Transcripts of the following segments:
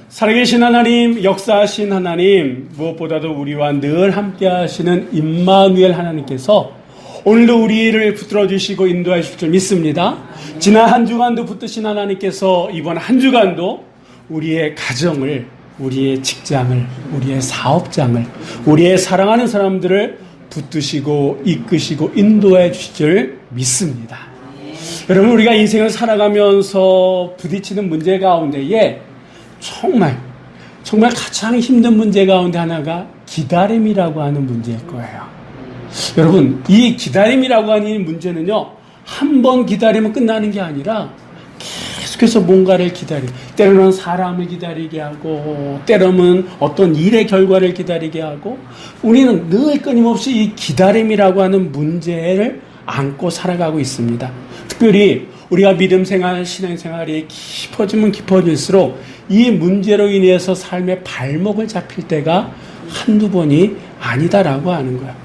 살아계신 하나님, 역사하신 하나님, 무엇보다도 우리와 늘 함께 하시는 임마누엘 하나님께서 오늘도 우리를 붙들어 주시고 인도해 주실 줄 믿습니다. 지난 한 주간도 붙드신 하나님께서 이번 한 주간도 우리의 가정을, 우리의 직장을, 우리의 사업장을, 우리의 사랑하는 사람들을 붙드시고 이끄시고 인도해 주실 줄 믿습니다. 여러분, 우리가 인생을 살아가면서 부딪히는 문제 가운데에 정말 가장 힘든 문제 가운데 하나가 기다림이라고 하는 문제일 거예요. 여러분, 이 기다림이라고 하는 이 문제는요, 한 번 기다리면 끝나는 게 아니라 계속해서 뭔가를 기다리고, 때로는 사람을 기다리게 하고, 때로는 어떤 일의 결과를 기다리게 하고, 우리는 늘 끊임없이 이 기다림이라고 하는 문제를 안고 살아가고 있습니다. 특별히 우리가 믿음 생활, 신앙 생활이 깊어지면 깊어질수록 이 문제로 인해서 삶의 발목을 잡힐 때가 한두 번이 아니다라고 하는 거야.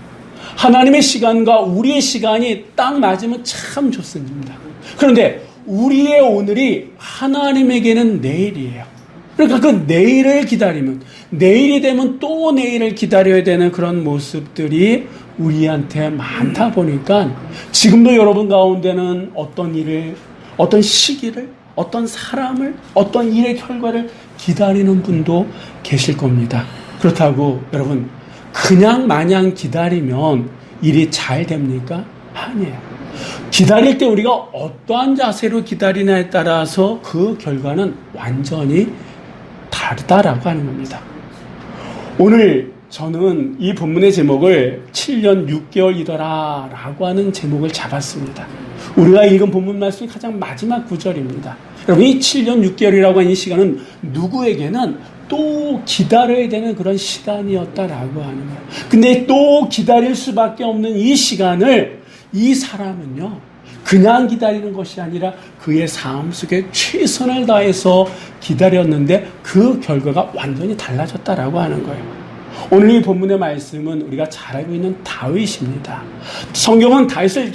하나님의 시간과 우리의 시간이 딱 맞으면 참 좋습니다. 그런데 우리의 오늘이 하나님에게는 내일이에요. 그러니까 그 내일을 기다리면, 내일이 되면 또 내일을 기다려야 되는 그런 모습들이 우리한테 많다 보니까 지금도 여러분 가운데는 어떤 일을, 어떤 시기를, 어떤 사람을, 어떤 일의 결과를 기다리는 분도 계실 겁니다. 그렇다고 여러분, 그냥 마냥 기다리면 일이 잘 됩니까? 아니에요. 기다릴 때 우리가 어떠한 자세로 기다리냐에 따라서 그 결과는 완전히 다르다라고 하는 겁니다. 오늘 저는 이 본문의 제목을 7년 6개월이더라 라고 하는 제목을 잡았습니다. 우리가 읽은 본문 말씀이 가장 마지막 구절입니다. 여러분, 이 7년 6개월이라고 하는 이 시간은 누구에게는 또 기다려야 되는 그런 시간이었다라고 하는 거예요. 근데 또 기다릴 수밖에 없는 이 시간을 이 사람은요, 그냥 기다리는 것이 아니라 그의 삶 속에 최선을 다해서 기다렸는데 그 결과가 완전히 달라졌다라고 하는 거예요. 오늘 이 본문의 말씀은 우리가 잘 알고 있는 다윗입니다. 성경은 다윗을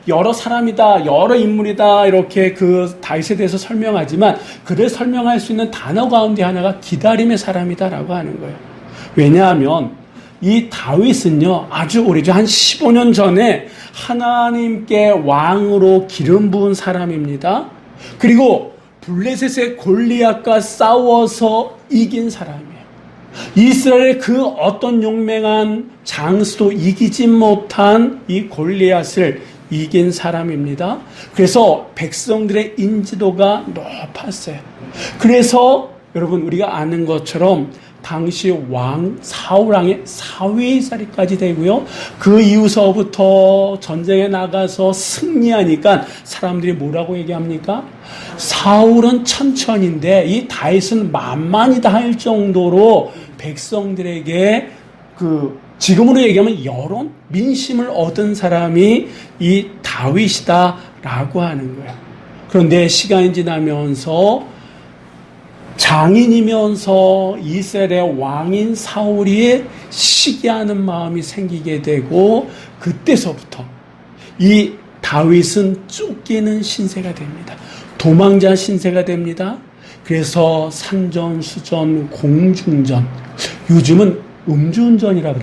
여러 사람이다, 여러 인물이다, 이렇게 그 다윗에 대해서 설명하지만 그를 설명할 수 있는 단어 가운데 하나가 기다림의 사람이다라고 하는 거예요. 왜냐하면 이 다윗은요, 아주 오래전, 한 15년 전에 하나님께 왕으로 기름 부은 사람입니다. 그리고 블레셋의 골리앗과 싸워서 이긴 사람이에요. 이스라엘의 그 어떤 용맹한 장수도 이기지 못한 이 골리앗을 이긴 사람입니다. 그래서 백성들의 인지도가 높았어요. 그래서 여러분, 우리가 아는 것처럼 당시 왕 사울왕의 사위 자리까지 되고요. 그 이후서부터 전쟁에 나가서 승리하니까 사람들이 뭐라고 얘기합니까? 사울은 천천인데 이 다윗은 만만이다 할 정도로 백성들에게 지금으로 얘기하면 여론, 민심을 얻은 사람이 이 다윗이다라고 하는 거예요. 그런데 시간이 지나면서 장인이면서 이스라엘의 왕인 사울이 시기하는 마음이 생기게 되고 그때서부터 이 다윗은 쫓기는 신세가 됩니다. 도망자 신세가 됩니다. 그래서 산전수전, 공중전, 요즘은 음주운전이라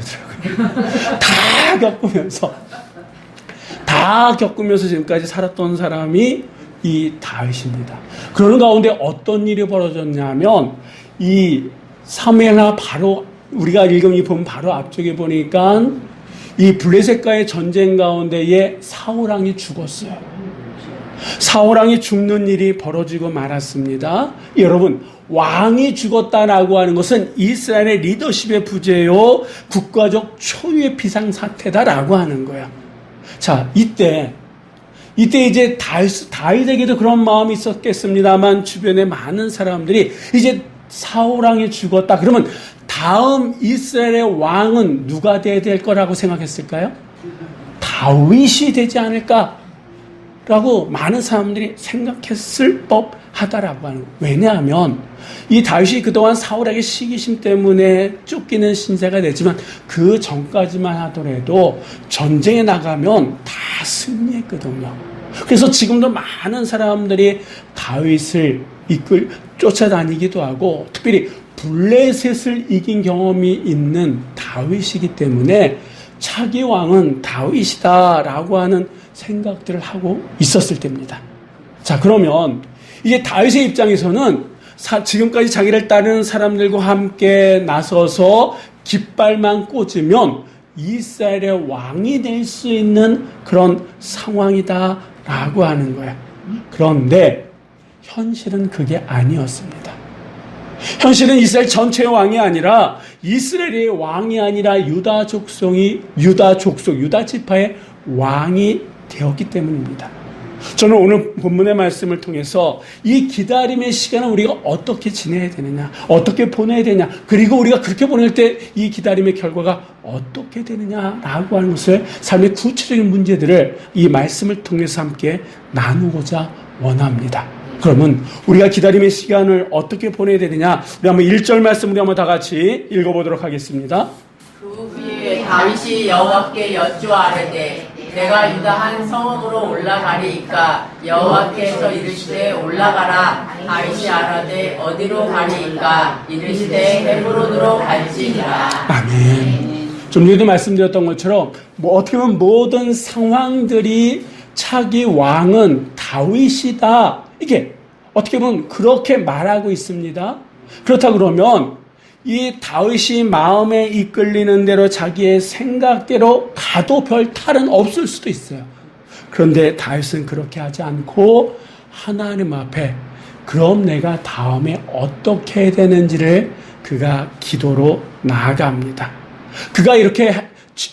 그러더라고요. 다 겪으면서 지금까지 살았던 사람이 이 다윗입니다. 그러는 가운데 어떤 일이 벌어졌냐면 이 사무엘하 바로 우리가 읽은 이 본 바로 앞쪽에 보니까 이 블레셋과의 전쟁 가운데에 사울왕이 죽었어요. 사울왕이 죽는 일이 벌어지고 말았습니다. 여러분, 왕이 죽었다라고 하는 것은 이스라엘의 리더십의 부재요, 국가적 초유의 비상사태다라고 하는 거야. 자, 이때 이제 다윗에게도 그런 마음이 있었겠습니다만 주변에 많은 사람들이 이제 사울왕이 죽었다 그러면 다음 이스라엘의 왕은 누가 돼야 될 거라고 생각했을까요? 다윗이 되지 않을까라고 많은 사람들이 생각했을 하다라고 하는 거예요. 왜냐하면 이 다윗이 그동안 사울에게 시기심 때문에 쫓기는 신세가 됐지만 그 전까지만 하더라도 전쟁에 나가면 다 승리했거든요. 그래서 지금도 많은 사람들이 다윗을 쫓아다니기도 하고 특별히 블레셋을 이긴 경험이 있는 다윗이기 때문에 차기 왕은 다윗이다라고 하는 생각들을 하고 있었을 때입니다. 자, 그러면 이제 다윗의 입장에서는 지금까지 자기를 따르는 사람들과 함께 나서서 깃발만 꽂으면 이스라엘의 왕이 될 수 있는 그런 상황이다라고 하는 거예요. 그런데 현실은 그게 아니었습니다. 현실은 이스라엘 전체의 왕이 아니라 이스라엘의 왕이 아니라 유다 지파의 왕이 되었기 때문입니다. 저는 오늘 본문의 말씀을 통해서 이 기다림의 시간을 우리가 어떻게 지내야 되느냐, 어떻게 보내야 되냐, 그리고 우리가 그렇게 보낼 때 이 기다림의 결과가 어떻게 되느냐라고 하는 것을 삶의 구체적인 문제들을 이 말씀을 통해서 함께 나누고자 원합니다. 그러면 우리가 기다림의 시간을 어떻게 보내야 되느냐, 우리 한번 1절 말씀 우리 한번 다 같이 읽어보도록 하겠습니다. 그 후에 다윗이 여호와께 여쭈아르되 내가 유다 한 성읍으로 올라가리이까 여호와께서 이르시되 올라가라. 다윗이 아라되 어디로 가리이까 이르시되 헤브론으로 갈지니라. 아멘. 좀 전에도 말씀드렸던 것처럼 어떻게 보면 모든 상황들이 차기 왕은 다윗이다, 이게 어떻게 보면 그렇게 말하고 있습니다. 그렇다 그러면 이 다윗이 마음에 이끌리는 대로 자기의 생각대로 가도 별 탈은 없을 수도 있어요. 그런데 다윗은 그렇게 하지 않고 하나님 앞에 그럼 내가 다음에 어떻게 해야 되는지를 그가 기도로 나아갑니다. 그가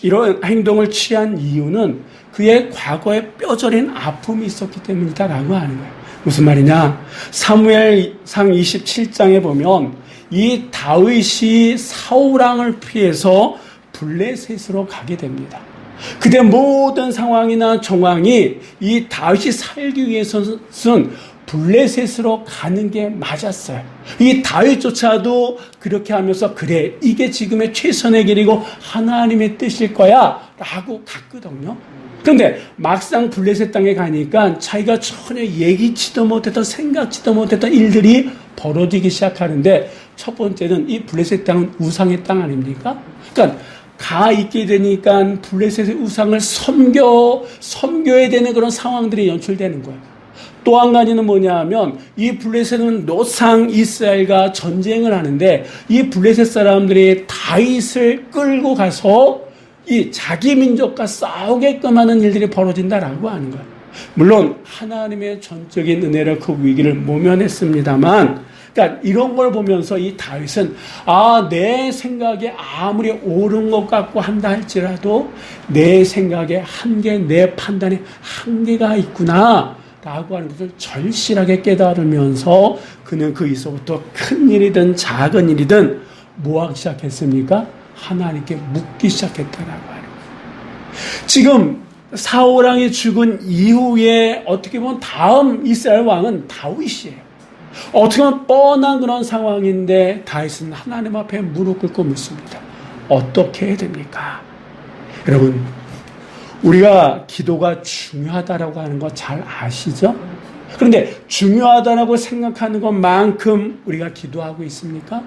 이런 행동을 취한 이유는 그의 과거에 뼈저린 아픔이 있었기 때문이다라고 하는 거예요. 무슨 말이냐? 사무엘상 27장에 보면 이 다윗이 사울왕을 피해서 블레셋으로 가게 됩니다. 그때 모든 상황이나 정황이 이 다윗이 살기 위해서는 블레셋으로 가는 게 맞았어요. 이 다윗조차도 그렇게 하면서 그래, 이게 지금의 최선의 길이고 하나님의 뜻일 거야 라고 갔거든요. 그런데 막상 블레셋 땅에 가니까 자기가 전혀 예기치도 못했던, 생각지도 못했던 일들이 벌어지기 시작하는데, 첫 번째는 이 블레셋 땅은 우상의 땅 아닙니까? 그러니까 가 있게 되니까 블레셋의 우상을 섬겨야 되는 그런 상황들이 연출되는 거예요. 또 한 가지는 뭐냐 하면 이 블레셋은 노상 이스라엘과 전쟁을 하는데 이 블레셋 사람들이 다윗을 끌고 가서 이 자기 민족과 싸우게끔 하는 일들이 벌어진다라고 하는 거예요. 물론 하나님의 전적인 은혜로 그 위기를 모면했습니다만, 그러니까 이런 걸 보면서 이 다윗은 내 생각에 아무리 옳은 것 같고 한다 할지라도 내 생각에 한계, 내 판단에 한계가 있구나 라고 하는 것을 절실하게 깨달으면서 그는 거기서부터 큰 일이든 작은 일이든 뭐 하기 시작했습니까? 하나님께 묻기 시작했다라고 하는 거예요. 지금 사울왕이 죽은 이후에 어떻게 보면 다음 이스라엘 왕은 다윗이에요. 어떻게 보면 뻔한 그런 상황인데 다윗은 하나님 앞에 무릎 꿇고 묻습니다. 어떻게 해야 됩니까? 여러분, 우리가 기도가 중요하다라고 하는 거 잘 아시죠? 그런데 중요하다라고 생각하는 것만큼 우리가 기도하고 있습니까?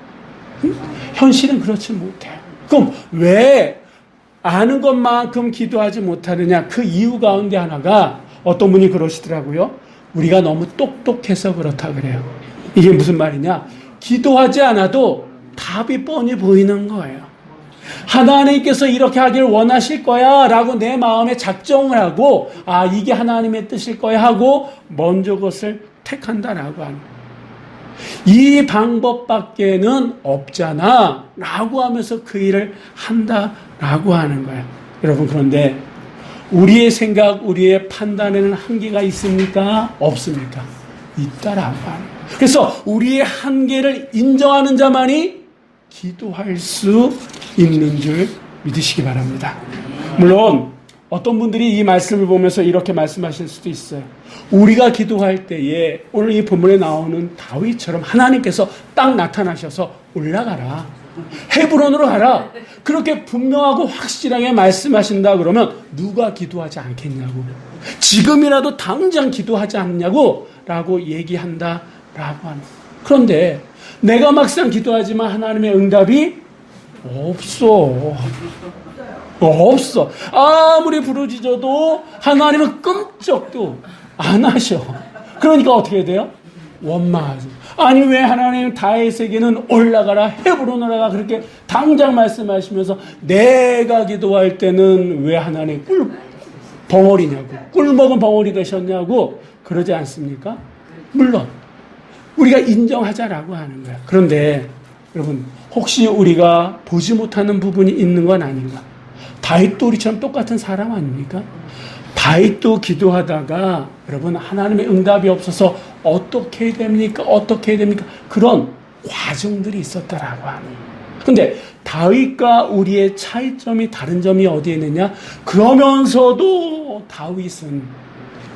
현실은 그렇지 못해요. 그럼 왜 아는 것만큼 기도하지 못하느냐? 그 이유 가운데 하나가 어떤 분이 그러시더라고요. 우리가 너무 똑똑해서 그렇다 그래요. 이게 무슨 말이냐? 기도하지 않아도 답이 뻔히 보이는 거예요. 하나님께서 이렇게 하길 원하실 거야 라고 내 마음에 작정을 하고 이게 하나님의 뜻일 거야 하고 먼저 그것을 택한다라고 하는 거예요. 이 방법밖에는 없잖아 라고 하면서 그 일을 한다라고 하는 거예요. 여러분, 그런데 우리의 생각, 우리의 판단에는 한계가 있습니까? 없습니까? 있다라고 하는 거예요. 그래서 우리의 한계를 인정하는 자만이 기도할 수 있는 줄 믿으시기 바랍니다. 물론 어떤 분들이 이 말씀을 보면서 이렇게 말씀하실 수도 있어요. 우리가 기도할 때에 오늘 이 본문에 나오는 다윗처럼 하나님께서 딱 나타나셔서 올라가라, 헤브론으로 가라, 그렇게 분명하고 확실하게 말씀하신다 그러면 누가 기도하지 않겠냐고, 지금이라도 당장 기도하지 않냐고 라고 얘기한다 라고 합니다. 그런데 내가 막상 기도하지만 하나님의 응답이 없어. 아무리 부르짖어도 하나님은 끔찍도 안 하셔. 그러니까 어떻게 돼요? 원망하죠. 아니 왜 하나님 다윗에게는 올라가라, 헤브론으로 가 그렇게 당장 말씀하시면서 내가 기도할 때는 왜 하나님 벙어리냐고, 꿀먹은 벙어리 되셨냐고 그러지 않습니까? 물론 우리가 인정하자라고 하는 거야. 그런데 여러분, 혹시 우리가 보지 못하는 부분이 있는 건 아닌가? 다윗도 우리처럼 똑같은 사람 아닙니까? 다윗도 기도하다가 여러분 하나님의 응답이 없어서 어떻게 됩니까? 그런 과정들이 있었다라고 하는 거예요. 근데 다윗과 우리의 차이점이, 다른 점이 어디에 있느냐? 그러면서도 다윗은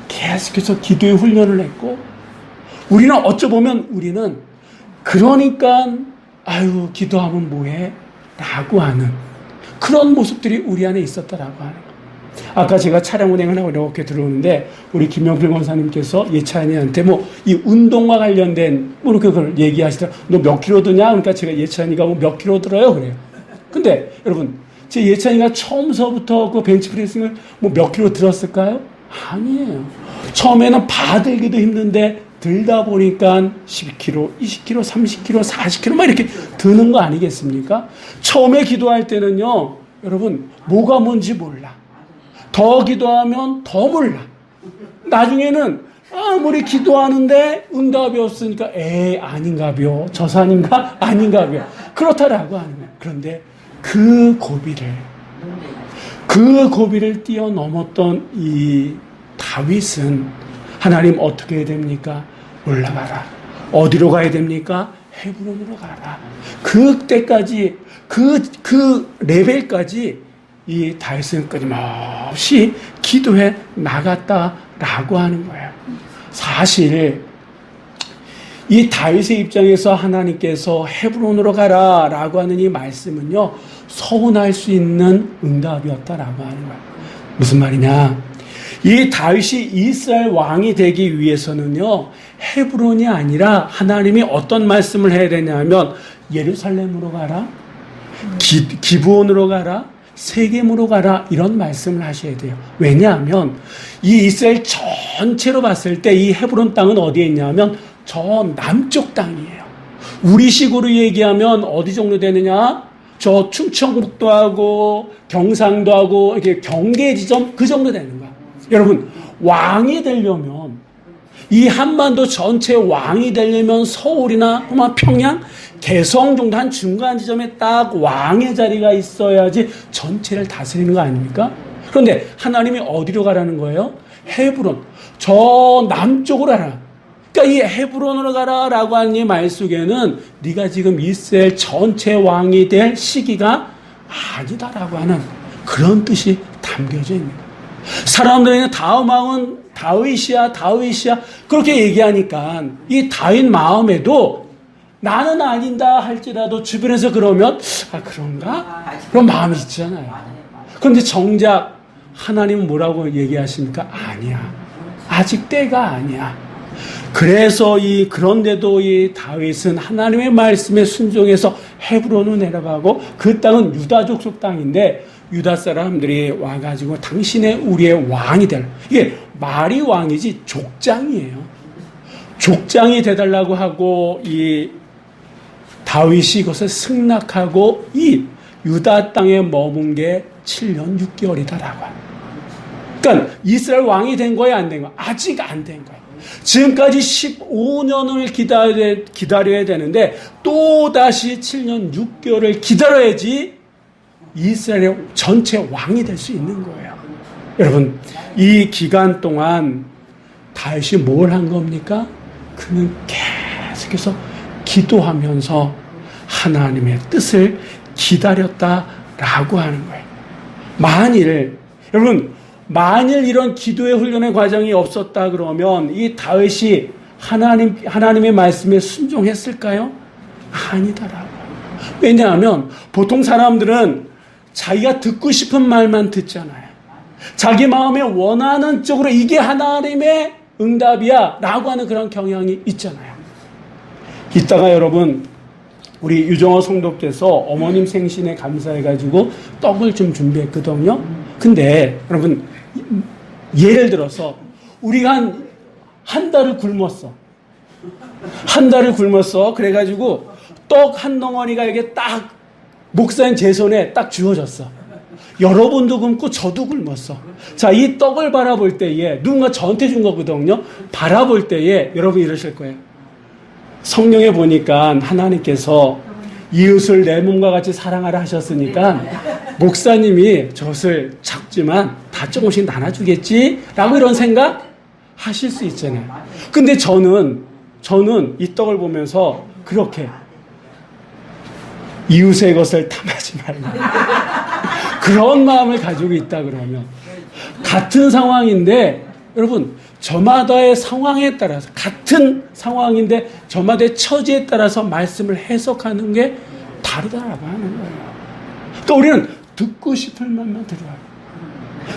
계속해서 기도의 훈련을 했고, 우리는 어쩌보면 우리는 그러니까 아유 기도하면 뭐해? 라고 하는 그런 모습들이 우리 안에 있었다라고 하는 거예요. 아까 제가 차량 운행을 하고 이렇게 들어오는데 우리 김영필 권사님께서 예찬이한테 이 운동과 관련된 이렇게 그걸 얘기하시더라고요. 너 몇 킬로 드냐? 그러니까 제가 예찬이가 몇 킬로 들어요? 그래요. 근데 여러분, 제 예찬이가 처음서부터 그 벤치프레스를 몇 킬로 들었을까요? 아니에요. 처음에는 봐들기도 힘든데 들다 보니까 12kg, 20kg, 30kg, 40kg 막 이렇게 드는 거 아니겠습니까? 처음에 기도할 때는요, 여러분, 뭐가 뭔지 몰라. 더 기도하면 더 몰라. 나중에는 아무리 기도하는데 응답이 없으니까 아닌가벼. 저산인가? 아닌가벼. 그렇다라고 하는 거예요. 그런데 그 고비를 뛰어넘었던 이 다윗은 하나님 어떻게 해야 됩니까? 올라가라. 어디로 가야 됩니까? 헤브론으로 가라. 그때까지 그 레벨까지 이 다윗은 끊임없이 기도해 나갔다라고 하는 거예요. 사실 이 다윗의 입장에서 하나님께서 헤브론으로 가라라고 하는 이 말씀은요, 서운할 수 있는 응답이었다라고 하는 거예요. 무슨 말이냐? 이 다윗이 이스라엘 왕이 되기 위해서는요, 헤브론이 아니라 하나님이 어떤 말씀을 해야 되냐면 예루살렘으로 가라, 기브온으로 가라, 세겜으로 가라, 이런 말씀을 하셔야 돼요. 왜냐하면 이 이스라엘 전체로 봤을 때 이 헤브론 땅은 어디에 있냐면 저 남쪽 땅이에요. 우리식으로 얘기하면 어디 정도 되느냐? 저 충청북도 하고 경상도 하고 이렇게 경계 지점 그 정도 되는 거야. 여러분, 왕이 되려면, 이 한반도 전체 왕이 되려면 서울이나 평양, 개성 정도 한 중간 지점에 딱 왕의 자리가 있어야지 전체를 다스리는 거 아닙니까? 그런데 하나님이 어디로 가라는 거예요? 헤브론. 저 남쪽으로 가라. 그러니까 이 헤브론으로 가라라고 하는 이 말 속에는 네가 지금 이스라엘 전체 왕이 될 시기가 아니다라고 하는 그런 뜻이 담겨져 있는 거예요. 사람들은 다음 왕은 다윗이야 그렇게 얘기하니까 이 다윗 마음에도 나는 아닌다 할지라도 주변에서 그러면 그런가? 그런 마음이 있잖아요. 그런데 정작 하나님은 뭐라고 얘기하십니까? 아니야. 아직 때가 아니야. 그래서 그런데도 이 다윗은 하나님의 말씀에 순종해서 헤브론으로 내려가고, 그 땅은 유다 족속 땅인데 유다 사람들이 와가지고 당신의 우리의 왕이 될, 이게 말이 왕이지 족장이에요. 족장이 되달라고 하고 이 다윗이 이것을 승낙하고 이 유다 땅에 머문 게 7년 6개월이다라고 합니다. 그러니까 이스라엘 왕이 된 거야, 안 된 거야? 아직 안 된 거야. 지금까지 15년을 기다려야 되는데 또다시 7년 6개월을 기다려야지 이스라엘의 전체 왕이 될 수 있는 거예요. 여러분, 이 기간 동안 다윗이 뭘 한 겁니까? 그는 계속해서 기도하면서 하나님의 뜻을 기다렸다라고 하는 거예요. 만일 여러분 만일 이런 기도의 훈련의 과정이 없었다 그러면 이 다윗이 하나님의 말씀에 순종했을까요? 아니다라고. 왜냐하면 보통 사람들은 자기가 듣고 싶은 말만 듣잖아요. 자기 마음에 원하는 쪽으로 이게 하나님의 응답이야 라고 하는 그런 경향이 있잖아요. 이따가 여러분 우리 유정호 성도께서 어머님 생신에 감사해가지고 떡을 좀 준비했거든요. 근데 여러분 예를 들어서 우리가 한 달을 굶었어. 한 달을 굶었어. 그래가지고 떡 한 덩어리가 이게 딱 목사님 제 손에 딱 주어졌어. 여러분도 굶고 저도 굶었어. 자, 이 떡을 바라볼 때에 누군가 저한테 준 거거든요. 바라볼 때에 여러분 이러실 거예요. 성령에 보니까 하나님께서 이웃을 내 몸과 같이 사랑하라 하셨으니까 목사님이 저것을 작지만 다 조금씩 나눠주겠지? 라고 이런 생각 하실 수 있잖아요. 근데 저는 이 떡을 보면서 그렇게 이웃의 것을 탐하지 말라. 그런 마음을 가지고 있다 그러면 같은 상황인데 여러분 저마다의 상황에 따라서 같은 상황인데 저마다의 처지에 따라서 말씀을 해석하는 게 다르다라고 하는 거예요. 또 우리는 듣고 싶을 말만 들어요.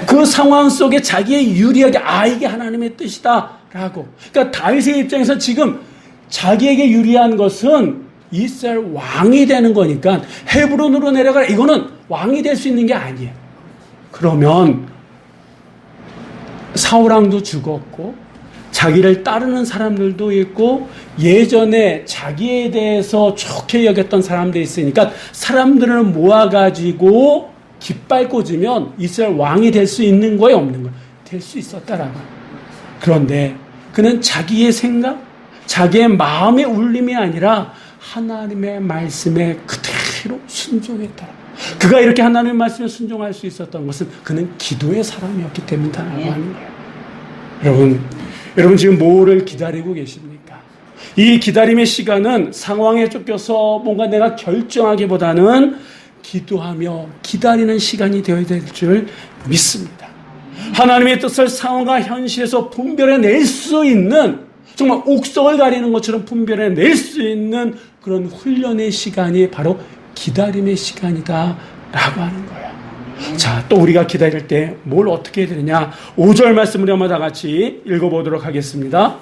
그 상황 속에 자기의 유리하게 이게 하나님의 뜻이다라고. 그러니까 다윗의 입장에서 지금 자기에게 유리한 것은 이스라엘 왕이 되는 거니까 헤브론으로 내려가라. 이거는 왕이 될 수 있는 게 아니에요. 그러면 사울왕도 죽었고 자기를 따르는 사람들도 있고 예전에 자기에 대해서 좋게 여겼던 사람들이 있으니까 사람들을 모아가지고 깃발 꽂으면 이스라엘 왕이 될 수 있는 거예요, 없는 거예요? 될 수 있었다라고. 그런데 그는 자기의 생각, 자기의 마음의 울림이 아니라 하나님의 말씀에 그대로 순종했다. 그가 이렇게 하나님의 말씀에 순종할 수 있었던 것은 그는 기도의 사람이었기 때문이라고 하는 거예요. 여러분 지금 뭐를 기다리고 계십니까? 이 기다림의 시간은 상황에 쫓겨서 뭔가 내가 결정하기보다는 기도하며 기다리는 시간이 되어야 될 줄 믿습니다. 하나님의 뜻을 상황과 현실에서 분별해낼 수 있는 정말 옥석을 가리는 것처럼 분별해낼 수 있는 그런 훈련의 시간이 바로 기다림의 시간이다 라고 하는 거예요. 자, 또 우리가 기다릴 때 뭘 어떻게 해야 되느냐 5절 말씀을 한번 다 같이 읽어보도록 하겠습니다.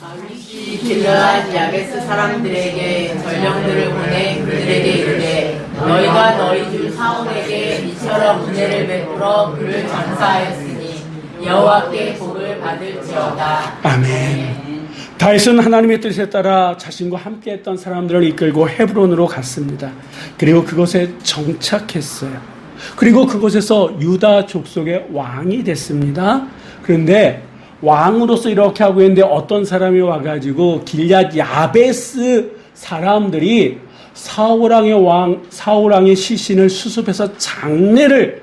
다윗이 길르앗 야베스 사람들에게 전령들을 보내 그들에게 이르되 너희가 너희 주 사울에게 이처럼 은혜를 베풀어 그를 장사하였으니 여호와께 복을 받을지어다. 아멘. 다윗은 하나님의 뜻에 따라 자신과 함께했던 사람들을 이끌고 헤브론으로 갔습니다. 그리고 그곳에 정착했어요. 그리고 그곳에서 유다 족속의 왕이 됐습니다. 그런데 왕으로서 이렇게 하고 있는데 어떤 사람이 와가지고 길앗 야베스 사람들이 사울왕의 시신을 수습해서 장례를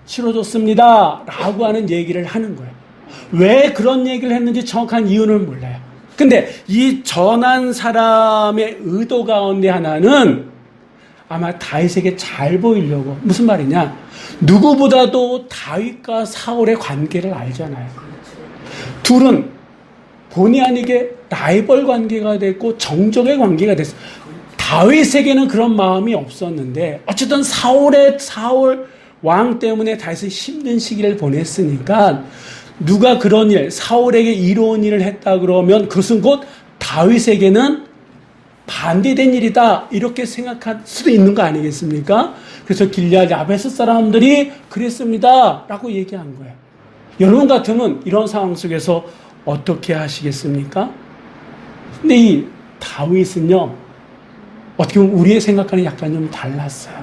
치러줬습니다 라고 하는 얘기를 하는 거예요. 왜 그런 얘기를 했는지 정확한 이유는 몰라요. 근데 이 전한 사람의 의도 가운데 하나는 아마 다윗에게 잘 보이려고. 무슨 말이냐, 누구보다도 다윗과 사울의 관계를 알잖아요. 둘은 본의 아니게 라이벌 관계가 됐고 정적의 관계가 됐어요. 다윗에게는 그런 마음이 없었는데 어쨌든 사울 왕 때문에 다윗은 힘든 시기를 보냈으니까 누가 그런 일, 사울에게 이로운 일을 했다 그러면 그것은 곧 다윗에게는 반대된 일이다 이렇게 생각할 수도 있는 거 아니겠습니까? 그래서 길앗 야베스 사람들이 그랬습니다 라고 얘기한 거예요. 여러분 같으면 이런 상황 속에서 어떻게 하시겠습니까? 근데 이 다윗은요 어떻게 보면 우리의 생각과는 약간 좀 달랐어요.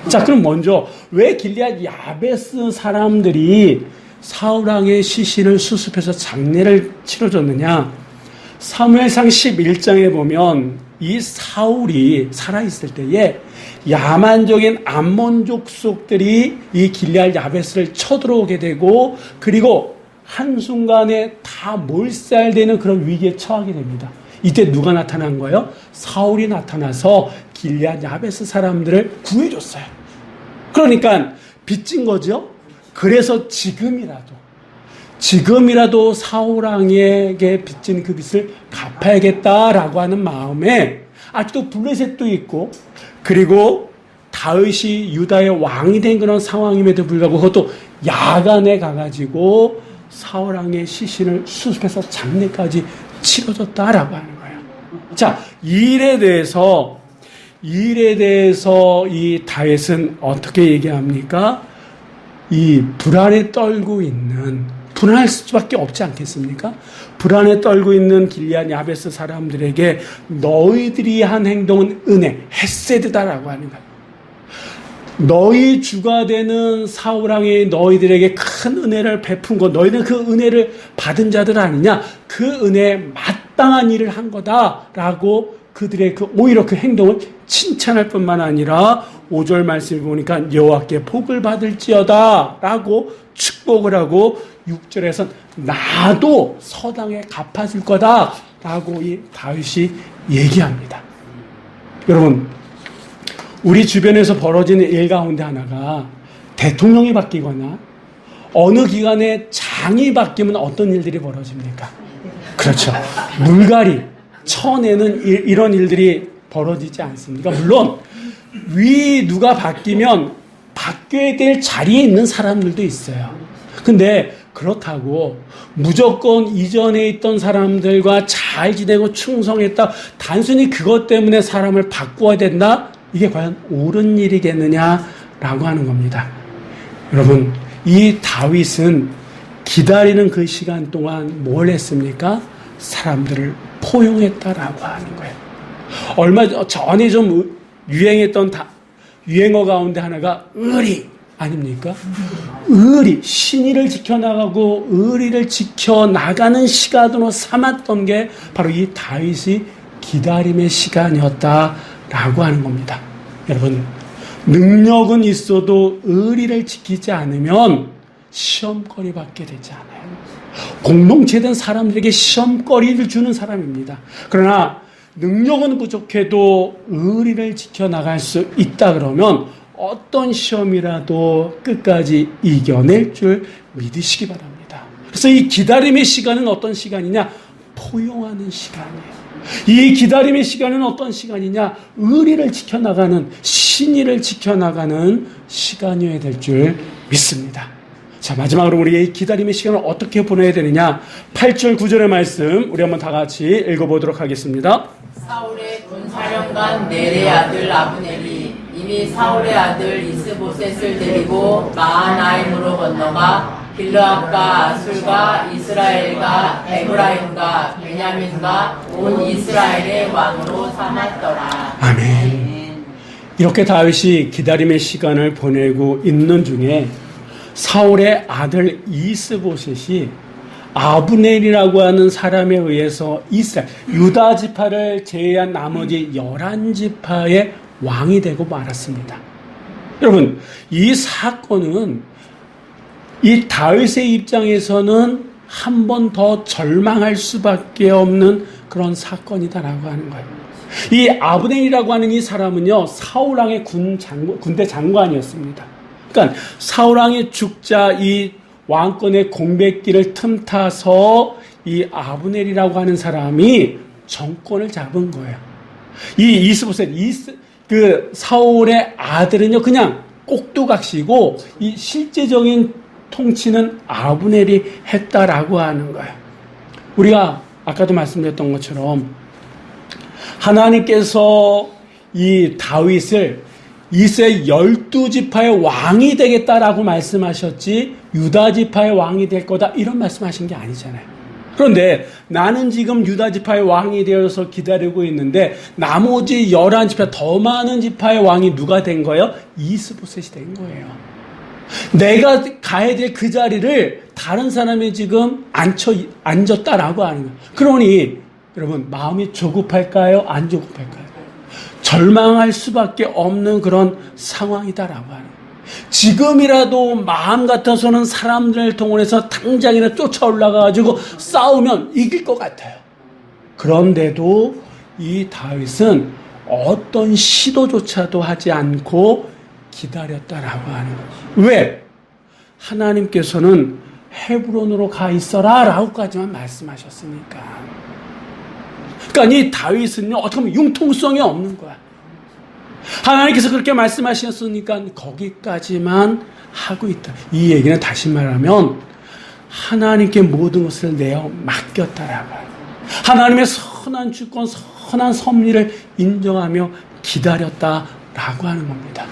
자, 그럼 먼저 왜 길앗 야베스 사람들이 사울왕의 시신을 수습해서 장례를 치러줬느냐? 사무엘상 11장에 보면 이 사울이 살아있을 때에 야만적인 암몬 족속들이 이 길앗 야베스를 쳐들어오게 되고 그리고 한순간에 다 몰살되는 그런 위기에 처하게 됩니다. 이때 누가 나타난 거예요? 사울이 나타나서 길앗 야베스 사람들을 구해줬어요. 그러니까 빚진 거죠. 그래서 지금이라도 지금이라도 사울 왕에게 빚진 그 빚을 갚아야겠다라고 하는 마음에 아직도 블레셋도 있고, 그리고 다윗이 유다의 왕이 된 그런 상황임에도 불구하고 그것도 야간에 가가지고 사울 왕의 시신을 수습해서 장례까지 치러졌다라고 하는 거예요. 자, 이 일에 대해서 이 다윗은 어떻게 얘기합니까? 이 불안에 떨고 있는, 불안할 수밖에 없지 않겠습니까? 불안에 떨고 있는 길리앗 야베스 사람들에게 너희들이 한 행동은 은혜, 헤세드다라고 하는 거예요. 너희 주가 되는 사울 왕이 너희들에게 큰 은혜를 베푼 것, 너희는 그 은혜를 받은 자들 아니냐? 그 은혜에 마땅한 일을 한 거다라고 그들의 오히려 그 행동을 칭찬할 뿐만 아니라 5절 말씀을 보니까 여호와께 복을 받을지어다 라고 축복을 하고 6절에선 나도 서당에 갚아줄 거다 라고 이 다윗이 얘기합니다. 여러분, 우리 주변에서 벌어지는 일 가운데 하나가 대통령이 바뀌거나 어느 기관에 장이 바뀌면 어떤 일들이 벌어집니까? 그렇죠. 물갈이, 쳐내는 이런 일들이 벌어지지 않습니까? 물론 위 누가 바뀌면 바뀌어야 될 자리에 있는 사람들도 있어요. 근데 그렇다고 무조건 이전에 있던 사람들과 잘 지내고 충성했다, 단순히 그것 때문에 사람을 바꾸어야 된다? 이게 과연 옳은 일이겠느냐라고 하는 겁니다. 여러분, 이 다윗은 기다리는 그 시간 동안 뭘 했습니까? 사람들을 포용했다라고 하는 거예요. 얼마 전에 좀 유행했던 유행어 가운데 하나가 의리 아닙니까? 의리, 신의를 지켜나가고 의리를 지켜나가는 시간으로 삼았던 게 바로 이 다윗이 기다림의 시간이었다라고 하는 겁니다. 여러분, 능력은 있어도 의리를 지키지 않으면 시험거리 받게 되지 않아요. 공동체된 사람들에게 시험거리를 주는 사람입니다. 그러나 능력은 부족해도 의리를 지켜나갈 수 있다 그러면 어떤 시험이라도 끝까지 이겨낼 줄 믿으시기 바랍니다. 그래서 이 기다림의 시간은 어떤 시간이냐? 포용하는 시간이에요. 이 기다림의 시간은 어떤 시간이냐? 의리를 지켜나가는, 신의를 지켜나가는 시간이어야 될 줄 믿습니다. 자, 마지막으로 우리 이 기다림의 시간을 어떻게 보내야 되느냐? 8절 9절의 말씀 우리 한번 다 같이 읽어보도록 하겠습니다. 사울의 군사령관 넬의 아들 아브넬이 이미 사울의 아들 이스보셋을 데리고 마하나임으로 건너가 길르앗과 아술과 이스라엘과 에브라임과 베냐민과 온 이스라엘의 왕으로 삼았더라. 아멘. 이렇게 다윗이 기다림의 시간을 보내고 있는 중에 사울의 아들 이스보셋이 아브넬이라고 하는 사람에 의해서 이스라엘, 유다 지파를 제외한 나머지 11지파의 왕이 되고 말았습니다. 여러분, 이 사건은 이 다윗의 입장에서는 한 번 더 절망할 수밖에 없는 그런 사건이다라고 하는 거예요. 이 아브넬이라고 하는 이 사람은요, 사울왕의 군대 장관이었습니다. 그러니까 사울왕이 죽자 이 왕권의 공백기를 틈타서 이 아브넬이라고 하는 사람이 정권을 잡은 거예요. 이 이스보셋, 그 사울의 아들은요, 그냥 꼭두각시고 이 실제적인 통치는 아브넬이 했다라고 하는 거예요. 우리가 아까도 말씀드렸던 것처럼 하나님께서 이 다윗을 이스라엘 12지파의 왕이 되겠다라고 말씀하셨지 유다 지파의 왕이 될 거다 이런 말씀하신 게 아니잖아요. 그런데 나는 지금 유다 지파의 왕이 되어서 기다리고 있는데 나머지 11지파 더 많은 지파의 왕이 누가 된 거예요? 이스보셋이 된 거예요. 내가 가야 될 그 자리를 다른 사람이 지금 앉았다라고 하는 거예요. 그러니 여러분, 마음이 조급할까요? 안 조급할까요? 절망할 수밖에 없는 그런 상황이다라고 하는 거예요. 지금이라도 마음 같아서는 사람들을 동원해서 당장이나 쫓아 올라가가지고 싸우면 이길 것 같아요. 그런데도 이 다윗은 어떤 시도조차도 하지 않고 기다렸다라고 하는 거예요. 왜? 하나님께서는 헤브론으로 가 있어라 라고까지만 말씀하셨으니까. 그러니까 이 다윗은요, 어떻게 보면 융통성이 없는 거야. 하나님께서 그렇게 말씀하셨으니까 거기까지만 하고 있다. 이 얘기는 다시 말하면 하나님께 모든 것을 내어 맡겼다라고 해요. 하나님의 선한 주권, 선한 섭리를 인정하며 기다렸다라고 하는 겁니다.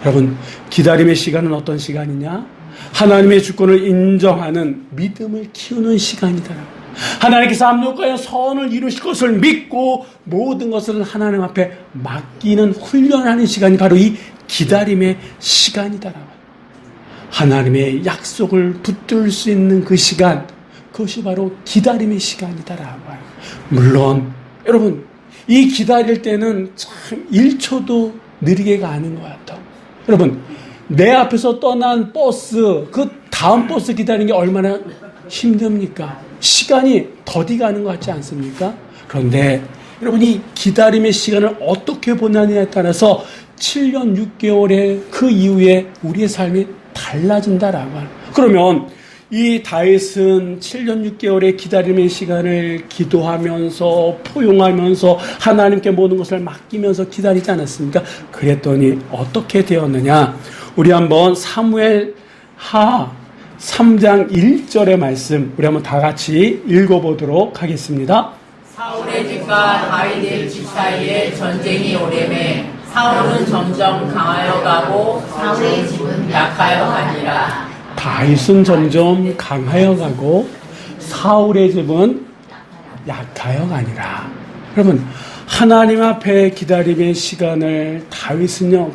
여러분, 기다림의 시간은 어떤 시간이냐? 하나님의 주권을 인정하는 믿음을 키우는 시간이다라고. 하나님께서 압력하여 선을 이루실 것을 믿고 모든 것을 하나님 앞에 맡기는 훈련하는 시간이 바로 이 기다림의 시간이다라고. 하나님의 약속을 붙들 수 있는 그 시간, 그것이 바로 기다림의 시간이다라고. 물론 여러분, 이 기다릴 때는 참 1초도 느리게 가는 것 같아요. 여러분, 내 앞에서 떠난 버스, 그 다음 버스 기다리는 게 얼마나 힘듭니까? 시간이 더디 가는 것 같지 않습니까? 그런데 여러분, 이 기다림의 시간을 어떻게 보내느냐에 따라서 7년 6개월의 그 이후에 우리의 삶이 달라진다라고 하는. 그러면 이 다윗은 7년 6개월의 기다림의 시간을 기도하면서 포용하면서 하나님께 모든 것을 맡기면서 기다리지 않았습니까? 그랬더니 어떻게 되었느냐? 우리 한번 사무엘 하 3장 1절의 말씀 우리 한번 다 같이 읽어보도록 하겠습니다. 사울의 집과 다윗의 집 사이에 전쟁이 오래매 사울은 점점 강하여 가고 사울의 집은 약하여 가니라. 다윗은 점점 강하여 가고 사울의 집은 약하여 가니라. 여러분, 하나님 앞에 기다림의 시간을 다윗은요,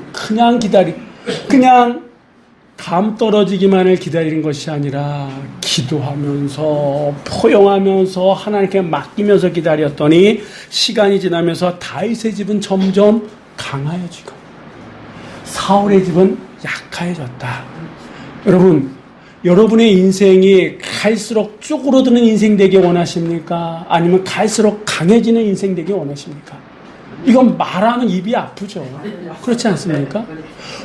그냥 감 떨어지기만을 기다리는 것이 아니라 기도하면서 포용하면서 하나님께 맡기면서 기다렸더니 시간이 지나면서 다윗의 집은 점점 강하여지고 사울의 집은 약하여졌다. 여러분, 여러분의 인생이 갈수록 쪼그러드는 인생 되기 원하십니까? 아니면 갈수록 강해지는 인생 되기 원하십니까? 이건 말하는 입이 아프죠. 그렇지 않습니까?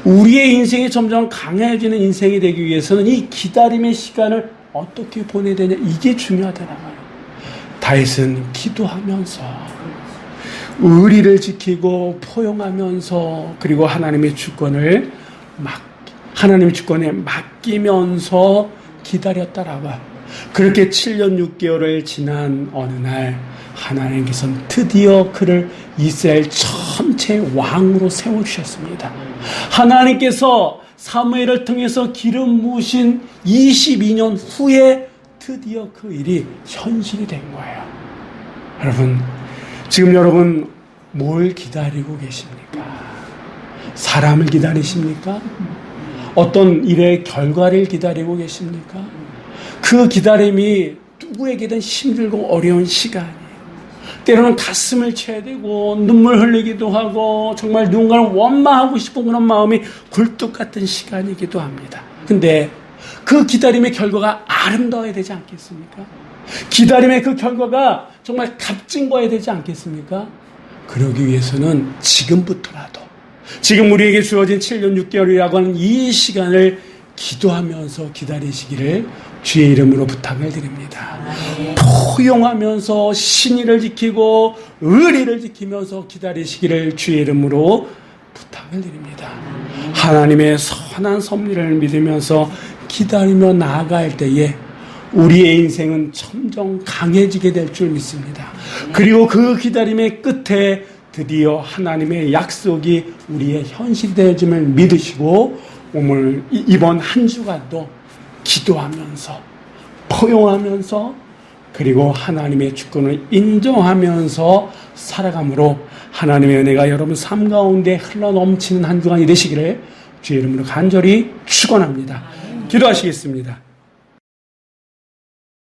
우리의 인생이 점점 강해지는 인생이 되기 위해서는 이 기다림의 시간을 어떻게 보내야 되냐, 이게 중요하더라고요. 다윗은 기도하면서 의리를 지키고 포용하면서 그리고 하나님의 주권에 맡기면서 기다렸다라고. 그렇게 7년 6개월을 지난 어느 날 하나님께서는 드디어 그를 이스라엘 전체 왕으로 세워주셨습니다. 하나님께서 사무엘을 통해서 기름 부으신 22년 후에 드디어 그 일이 현실이 된 거예요. 여러분, 지금 여러분 뭘 기다리고 계십니까? 사람을 기다리십니까? 어떤 일의 결과를 기다리고 계십니까? 그 기다림이 누구에게든 힘들고 어려운 시간이에요. 때로는 가슴을 쳐야 되고 눈물 흘리기도 하고 정말 누군가를 원망하고 싶은 그런 마음이 굴뚝 같은 시간이기도 합니다. 근데 그 기다림의 결과가 아름다워야 되지 않겠습니까? 기다림의 그 결과가 정말 값진 거야 되지 않겠습니까? 그러기 위해서는 지금부터라도, 지금 우리에게 주어진 7년 6개월이라고 하는 이 시간을 기도하면서 기다리시기를 주의 이름으로 부탁을 드립니다. 포용하면서 신의를 지키고 의리를 지키면서 기다리시기를 주의 이름으로 부탁을 드립니다. 하나님의 선한 섭리를 믿으면서 기다리며 나아갈 때에 우리의 인생은 점점 강해지게 될 줄 믿습니다. 그리고 그 기다림의 끝에 드디어 하나님의 약속이 우리의 현실이 되어짐을 믿으시고 오늘 이번 한 주간도 기도하면서 포용하면서 그리고 하나님의 주권을 인정하면서 살아감으로 하나님의 은혜가 여러분 삶 가운데 흘러넘치는 한 주간이 되시기를 주의 이름으로 간절히 축원합니다. 기도하시겠습니다.